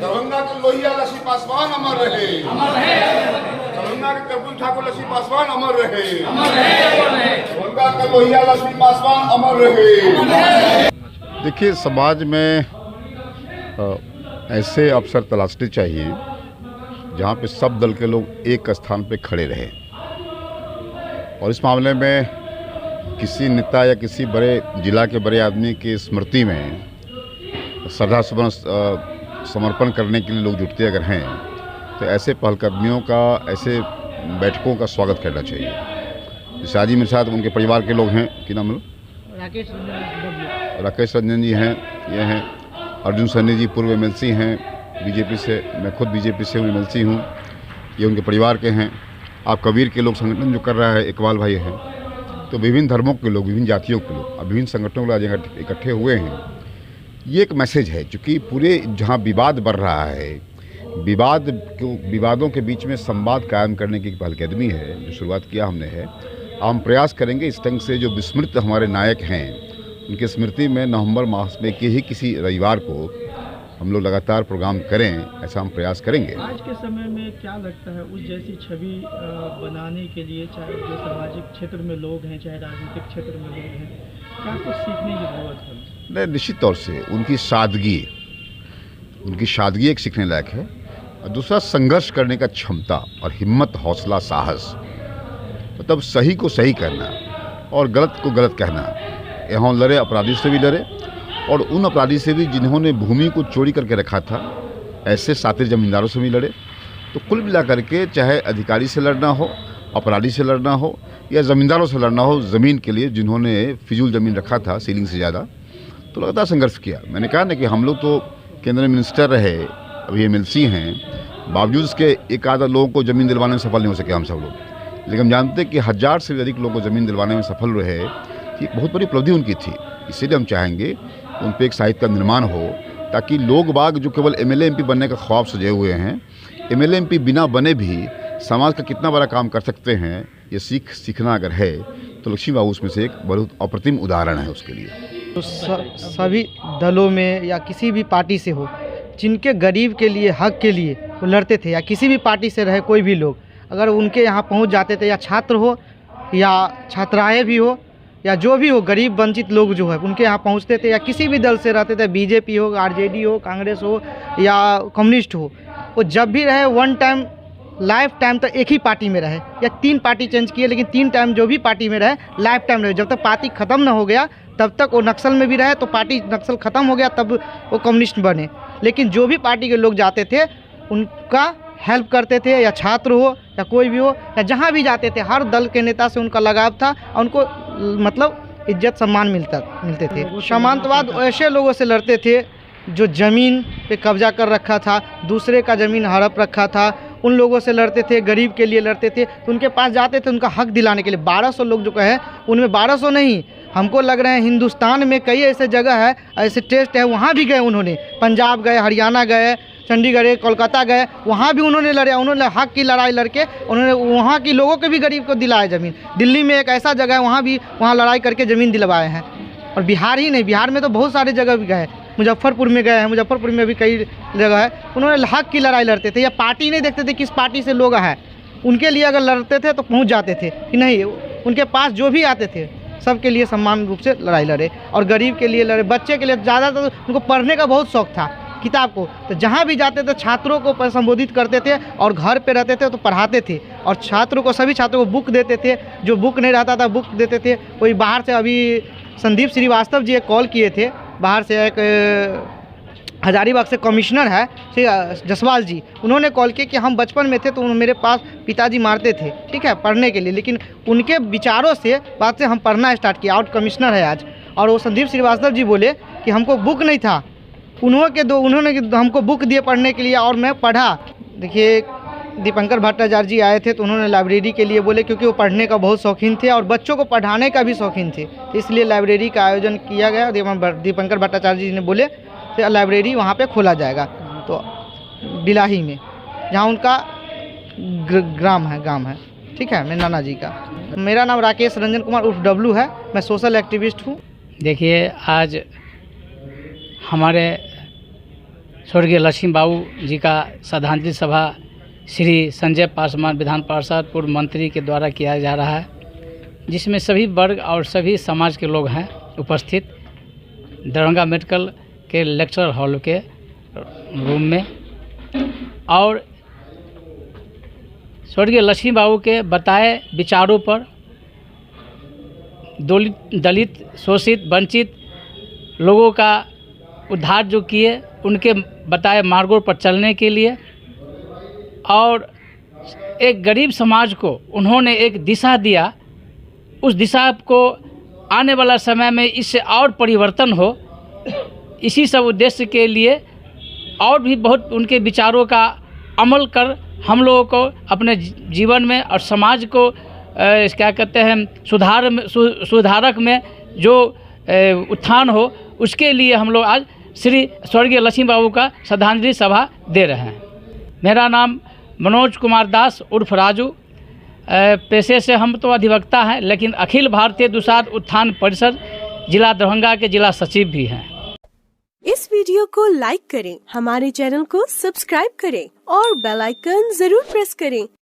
दरभंगा के लोहिया लक्ष्मी पासवान अमर रहे, दरभंगा के कर्पूरी ठाकुर लक्ष्मी पासवान अमर रहे, दरभंगा के लोहिया लक्ष्मी पासवान अमर रहे। देखिए, समाज में ऐसे अवसर तलाशने चाहिए जहाँ पे सब दल के लोग एक स्थान पे खड़े रहे, और इस मामले में किसी नेता या किसी बड़े जिला के बड़े आदमी की स्मृति में श्रद्धा सुमन समर्पण करने के लिए लोग जुटते अगर हैं तो ऐसे पहलकदमियों का, ऐसे बैठकों का स्वागत करना चाहिए। जैसे आज ही मेरे साथ उनके परिवार के लोग हैं, कि नाम राकेश रंजन जी हैं, ये हैं अर्जुन सैनी जी, पूर्व MLC हैं बीजेपी से, मैं खुद बीजेपी से हूँ, MLC हूँ, ये उनके परिवार के हैं। आप कबीर के लोग संगठन जो कर रहा है, इकबाल भाई हैं, तो विभिन्न धर्मों के लोग, विभिन्न जातियों के लोग, विभिन्न संगठनों के लोग आज इकट्ठे हुए हैं। ये एक मैसेज है, चूँकि पूरे जहाँ विवाद बढ़ रहा है, विवादों के बीच में संवाद कायम करने की एक पहलकदमी है जो शुरुआत किया हमने है। हम प्रयास करेंगे इस ढंग से जो विस्मृत हमारे नायक हैं उनकी स्मृति में नवंबर मास में ही किसी रविवार को हम लोग लगातार प्रोग्राम करें, ऐसा हम प्रयास करेंगे। आज के समय में क्या लगता है उस जैसी छवि बनाने के लिए, चाहे जो सामाजिक क्षेत्र में लोग हैं, चाहे राजनीतिक क्षेत्र में लोग हैं, क्या कुछ सीखने की जरूरत है? नहीं, निश्चित तौर से उनकी सादगी एक सीखने लायक है, और दूसरा संघर्ष करने का क्षमता और हिम्मत, हौसला, साहस, मतलब सही को सही कहना और गलत को गलत कहना। यहाँ लड़े, अपराधी से भी लड़े, और उन अपराधी से भी जिन्होंने भूमि को चोरी करके रखा था, ऐसे सातिर जमींदारों से भी लड़े। तो कुल मिला करके चाहे अधिकारी से लड़ना हो, अपराधी से लड़ना हो, या ज़मींदारों से लड़ना हो ज़मीन के लिए जिन्होंने फिजूल ज़मीन रखा था सीलिंग से ज़्यादा, तो लगातार संघर्ष किया। मैंने कहा ना कि हम लोग तो केंद्रीय मिनिस्टर रहे, अभी MLC हैं, बावजूद इसके एक आधा लोगों को ज़मीन दिलवाने में सफल नहीं हो सके हम सब लोग, लेकिन हम जानते हैं कि 1000 से भी अधिक लोगों को ज़मीन दिलवाने में सफल रहे, कि बहुत बड़ी उपलब्धि उनकी थी। इसीलिए हम चाहेंगे उन पर एक साहित्य का निर्माण हो, ताकि लोग बाग जो केवल MLA MP बनने का ख्वाब सजे हुए हैं, MLA MP बिना बने भी समाज का कितना बड़ा काम कर सकते हैं, ये सीखना अगर है तो लक्ष्मी बाबू उसमें से एक बहुत अप्रतिम उदाहरण है उसके लिए। तो सभी दलों में या किसी भी पार्टी से हो, जिनके गरीब के लिए, हक के लिए वो लड़ते थे, या किसी भी पार्टी से रहे कोई भी लोग, अगर उनके यहाँ पहुँच जाते थे, या छात्र हो या छात्राएँ भी हो या जो भी हो, गरीब वंचित लोग जो है उनके यहाँ पहुँचते थे, या किसी भी दल से रहते थे, BJP हो, RJD हो, कांग्रेस हो या कम्युनिस्ट हो, वो जब भी रहे वन टाइम लाइफ टाइम तक एक ही पार्टी में रहे, या 3 पार्टी चेंज किए, लेकिन 3 टाइम जो भी पार्टी में रहे लाइफ टाइम रहे। जब तक पार्टी ख़त्म ना हो गया तब तक वो नक्सल में भी रहे, तो पार्टी नक्सल ख़त्म हो गया तब वो कम्युनिस्ट बने। लेकिन जो भी पार्टी के लोग जाते थे उनका हेल्प करते थे, या छात्र हो या कोई भी हो, या जहाँ भी जाते थे हर दल के नेता से उनका लगाव था, और उनको मतलब इज्जत सम्मान मिलते थे। सामंतवाद ऐसे लोगों से लड़ते थे जो ज़मीन पे कब्जा कर रखा था, दूसरे का ज़मीन हड़प रखा था, उन लोगों से लड़ते थे, गरीब के लिए लड़ते थे। तो उनके पास जाते थे उनका हक दिलाने के लिए। 1200 लोग जो कहे, उनमें 1200 नहीं, हमको लग रहे हैं हिंदुस्तान में कई ऐसे जगह है, ऐसे टेस्ट है, वहाँ भी गए उन्होंने, पंजाब गए, हरियाणा गए, चंडीगढ़ गए, कोलकाता गए, वहाँ भी उन्होंने लड़े, उन्होंने हक की लड़ाई लड़के उन्होंने वहाँ की लोगों के भी गरीब को दिलाया ज़मीन। दिल्ली में एक ऐसा जगह है, वहाँ लड़ाई करके ज़मीन दिलवाए हैं। और बिहार ही नहीं, बिहार में तो बहुत सारे जगह भी गए, मुजफ्फरपुर में गए हैं, मुजफ्फरपुर में भी कई जगह है, उन्होंने हक की लड़ाई लड़ते थे, या पार्टी नहीं देखते थे किस पार्टी से लोग हैं, उनके लिए अगर लड़ते थे तो पहुँच जाते थे कि नहीं, उनके पास जो भी आते थे सबके लिए समान रूप से लड़ाई लड़े, और गरीब के लिए लड़े। बच्चे के लिए ज़्यादातर उनको पढ़ने का बहुत शौक़ था, किताब को, तो जहाँ भी जाते थे छात्रों को संबोधित करते थे, और घर पे रहते थे तो पढ़ाते थे, और छात्रों को, सभी छात्रों को बुक देते थे, जो बुक नहीं रहता था बुक देते थे। कोई बाहर से, अभी संदीप श्रीवास्तव जी एक कॉल किए थे बाहर से, एक हजारीबाग से कमिश्नर है जसवाल जी, उन्होंने कॉल किया कि हम बचपन में थे तो मेरे पास पिताजी मारते थे, ठीक है, पढ़ने के लिए, लेकिन उनके विचारों से बाद से हम पढ़ना स्टार्ट किया। आउट कमिश्नर है आज, और वो संदीप श्रीवास्तव जी बोले कि हमको बुक नहीं था, उन्होंने हमको बुक दिए पढ़ने के लिए, और मैं पढ़ा। देखिए, दीपंकर भट्टाचार्य जी आए थे तो उन्होंने लाइब्रेरी के लिए बोले, क्योंकि वो पढ़ने का बहुत शौकीन थे और बच्चों को पढ़ाने का भी शौकीन थे, तो इसलिए लाइब्रेरी का आयोजन किया गया। दीपंकर भट्टाचार्य जी ने बोले तो लाइब्रेरी वहाँ पे खोला जाएगा, तो बिलाही में, जहाँ उनका गांव है, ठीक है, मेरे नाना जी का। मेरा नाम राकेश रंजन कुमार उर्फ डब्लू है, मैं सोशल एक्टिविस्ट हूँ। देखिए, आज हमारे स्वर्गीय लक्ष्मी बाबू जी का श्रद्धांजलि सभा श्री संजय पासवान विधान पार्षद पूर्व मंत्री के द्वारा किया जा रहा है, जिसमें सभी वर्ग और सभी समाज के लोग हैं उपस्थित दरभंगा मेडिकल के लेक्चर हॉल के रूम में। और स्वर्गीय लक्ष्मी बाबू के बताए विचारों पर दलित शोषित वंचित लोगों का उद्धार जो किए, उनके बताए मार्गों पर चलने के लिए और एक गरीब समाज को उन्होंने एक दिशा दिया, उस दिशा को आने वाला समय में इससे और परिवर्तन हो, इसी सब उद्देश्य के लिए और भी बहुत उनके विचारों का अमल कर हम लोगों को अपने जीवन में और समाज को क्या कहते हैं सुधारक में जो उत्थान हो, उसके लिए हम लोग आज श्री स्वर्गीय लक्ष्मी बाबू का श्रद्धांजलि सभा दे रहे हैं। मेरा नाम मनोज कुमार दास उर्फ राजू, पेशे से हम तो अधिवक्ता हैं, लेकिन अखिल भारतीय दुसाध उत्थान परिषद जिला दरभंगा के जिला सचिव भी हैं। इस वीडियो को लाइक करें, हमारे चैनल को सब्सक्राइब करें और बेल आइकन जरूर प्रेस करें